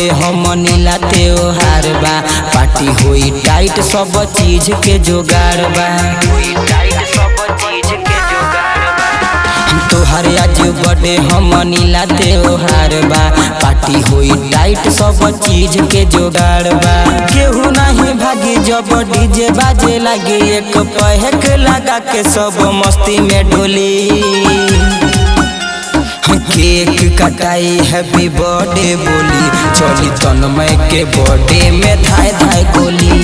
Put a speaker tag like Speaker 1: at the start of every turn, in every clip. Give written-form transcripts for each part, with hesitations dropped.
Speaker 1: Birthday हम नीला त्योहार बा। पार्टी होई टाइट सब चीज के जोगाड़ बा। तोहर आज बर्थडे हम नीला त्योहार बा। पार्टी होई टाइट सब चीज के जोगाड़ बा। केहू नहीं भागी जब डीजे बाजे लगे। एक पहक लगा के सब मस्ती में डोली। केक कटाई हैप्पी बर्थडे बोली। चली तन्मय के बर्थडे में धाय धाय गोली।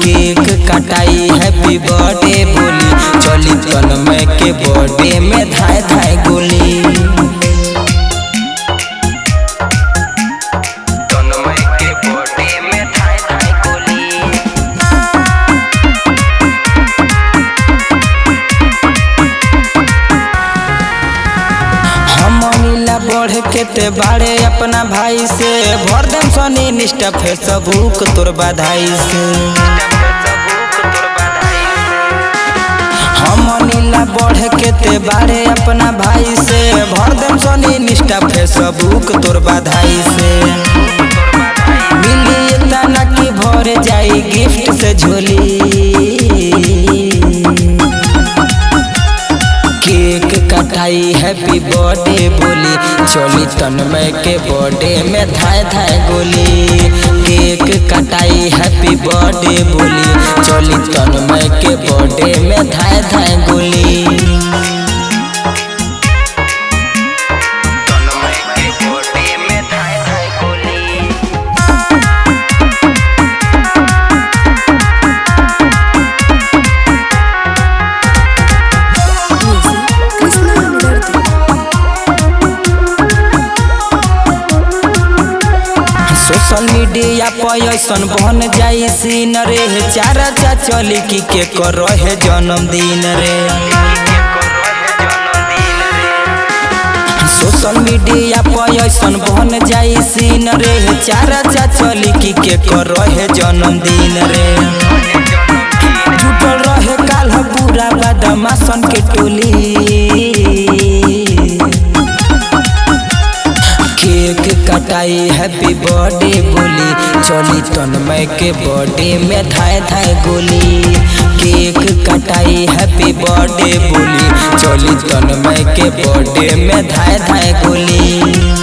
Speaker 1: केक कटाई हैप्पी बर्थडे बोली। चली तन्मय के बर्थडे में धाय धाय गोली। तन्मय के बर्थडे में धाय धाय गोली। हम नीला बढ़ के ते बाड़े अपना भाई से। भर देम सनी निष्ठा फेसबुक तोर बधाई से। हम नीला बढ़ के ते बाड़े अपना भाई से। भर देम सनी निष्ठा फेसबुक तोर बधाई से। मिली तना की भर जाई गिफ्ट से झोली। केक कटाई हैप्पी बर्थडे बोली। चली तन्मय के बर्थडे में धाय धाय गोली। केक कटाई हैप्पी बर्थडे बोली। चली तन्मय के बर्थडे में धाय धाय गोली। तन्मय के बर्थडे में धाय धाय गोली। सोशल मीडिया पर ऐसन बन जाई सीन रे। चारा चली की के कर रहे जन्मदिन रे। सोशल मीडिया पर ऐसन बन जाई सीन रे। चारा चली की के कर रहे जन्मदिन रे। जुटल रहे काल पूरा बदमाशन के टोली। केक कटाई हैप्पी बर्थडे बोली। चली तन्मय के बर्थडे में धाय धाय गोली। केक कटाई हैप्पी बर्थडे बोली। चली तन्मय के बर्थडे में धाय धाय गोली।